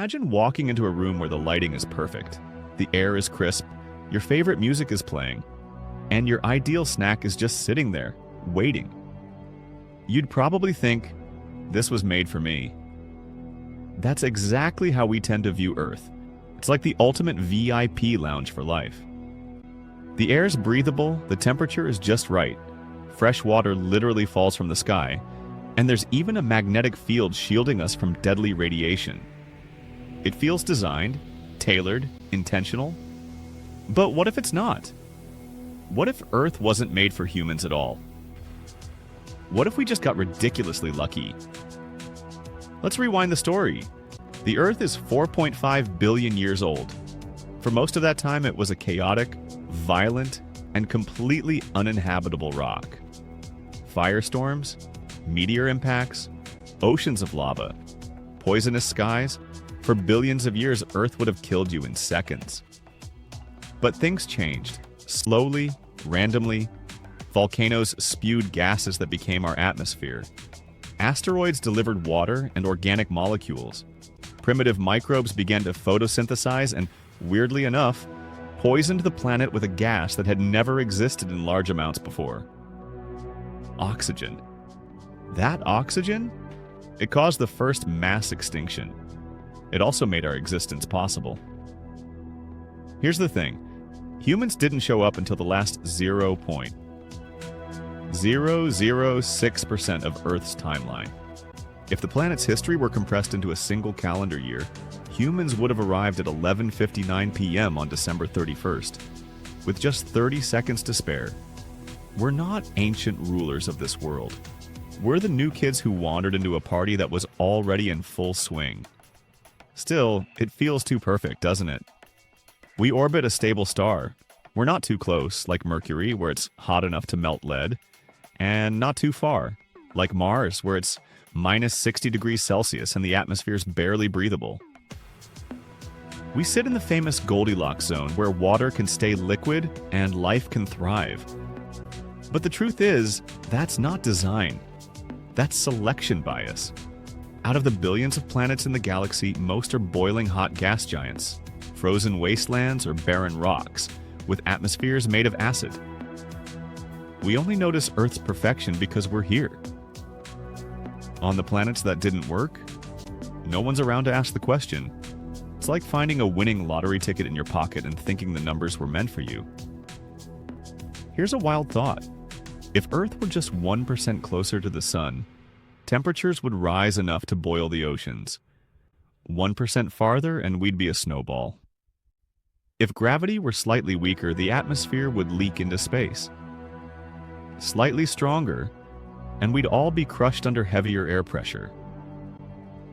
Imagine walking into a room where the lighting is perfect, the air is crisp, your favorite music is playing, and your ideal snack is just sitting there, waiting. You'd probably think, this was made for me. That's exactly how we tend to view Earth. It's like the ultimate VIP lounge for life. The air's breathable, the temperature is just right, fresh water literally falls from the sky, and there's even a magnetic field shielding us from deadly radiation. It feels designed, tailored, intentional. But what if it's not? What if Earth wasn't made for humans at all? What if we just got ridiculously lucky? Let's rewind the story. The Earth is 4.5 billion years old. For most of that time, it was a chaotic, violent, and completely uninhabitable rock. Firestorms, meteor impacts, oceans of lava, poisonous skies. For billions of years, Earth would have killed you in seconds. But things changed. Slowly, randomly, volcanoes spewed gases that became our atmosphere. Asteroids delivered water and organic molecules. Primitive microbes began to photosynthesize and, weirdly enough, poisoned the planet with a gas that had never existed in large amounts before. Oxygen. That oxygen? It caused the first mass extinction. It also made our existence possible. Here's the thing. Humans didn't show up until the last 0.006% of Earth's timeline. If the planet's history were compressed into a single calendar year, humans would have arrived at 11:59 p.m. on December 31st, with just 30 seconds to spare. We're not ancient rulers of this world. We're the new kids who wandered into a party that was already in full swing. Still, it feels too perfect, doesn't it? We orbit a stable star. We're not too close, like Mercury, where it's hot enough to melt lead, and not too far, like Mars, where it's minus 60 degrees Celsius and the atmosphere's barely breathable. We sit in the famous Goldilocks zone, where water can stay liquid and life can thrive. But the truth is, that's not design. That's selection bias. Out of the billions of planets in the galaxy, most are boiling hot gas giants, frozen wastelands, or barren rocks, with atmospheres made of acid. We only notice Earth's perfection because we're here. On the planets that didn't work, no one's around to ask the question. It's like finding a winning lottery ticket in your pocket and thinking the numbers were meant for you. Here's a wild thought. If Earth were just 1% closer to the Sun, temperatures would rise enough to boil the oceans. 1% farther and we'd be a snowball. If gravity were slightly weaker, the atmosphere would leak into space. Slightly stronger, and we'd all be crushed under heavier air pressure.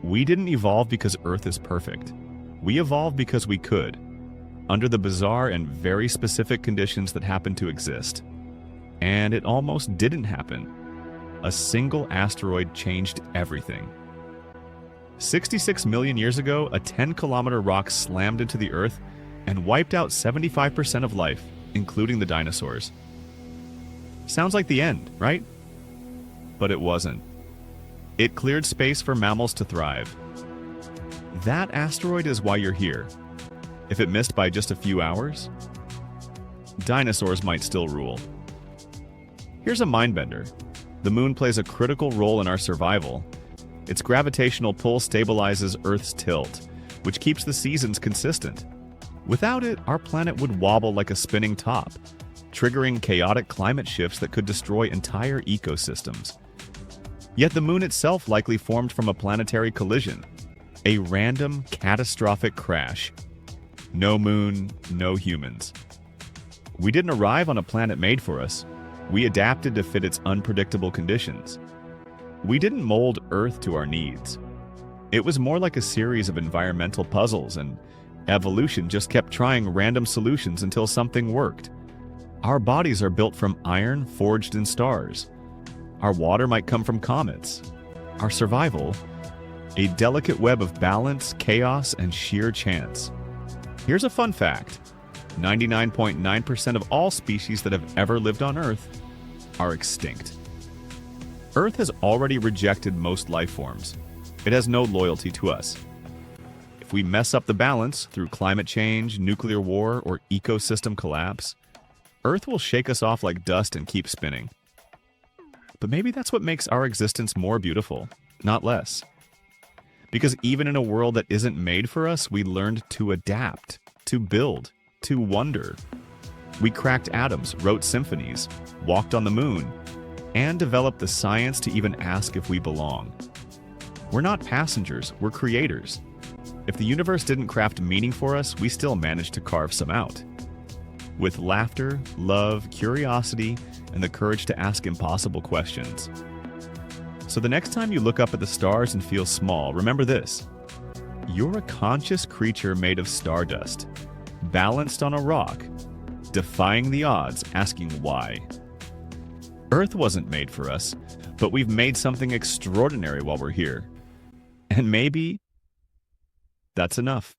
We didn't evolve because Earth is perfect. We evolved because we could, under the bizarre and very specific conditions that happen to exist. And it almost didn't happen. A single asteroid changed everything. 66 million years ago, a 10-kilometer rock slammed into the Earth and wiped out 75% of life, including the dinosaurs. Sounds like the end, right? But it wasn't. It cleared space for mammals to thrive. That asteroid is why you're here. If it missed by just a few hours, dinosaurs might still rule. Here's a mind-bender. The moon plays a critical role in our survival. Its gravitational pull stabilizes Earth's tilt, which keeps the seasons consistent. Without it, our planet would wobble like a spinning top, triggering chaotic climate shifts that could destroy entire ecosystems. Yet the moon itself likely formed from a planetary collision, a random, catastrophic crash. No moon, no humans. We didn't arrive on a planet made for us. We adapted to fit its unpredictable conditions. We didn't mold Earth to our needs. It was more like a series of environmental puzzles, and evolution just kept trying random solutions until something worked. Our bodies are built from iron forged in stars. Our water might come from comets. Our survival, a delicate web of balance, chaos, and sheer chance. Here's a fun fact. 99.9% of all species that have ever lived on Earth are extinct. Earth has already rejected most life forms. It has no loyalty to us. If we mess up the balance through climate change, nuclear war, or ecosystem collapse, Earth will shake us off like dust and keep spinning. But maybe that's what makes our existence more beautiful, not less. Because even in a world that isn't made for us, we learned to adapt, to build, to wonder. We cracked atoms, wrote symphonies, walked on the moon, and developed the science to even ask if we belong. We're not passengers, we're creators. If the universe didn't craft meaning for us, we still managed to carve some out. With laughter, love, curiosity, and the courage to ask impossible questions. So the next time you look up at the stars and feel small, remember this. You're a conscious creature made of stardust, balanced on a rock, defying the odds, asking why. Earth wasn't made for us, but we've made something extraordinary while we're here. And maybe that's enough.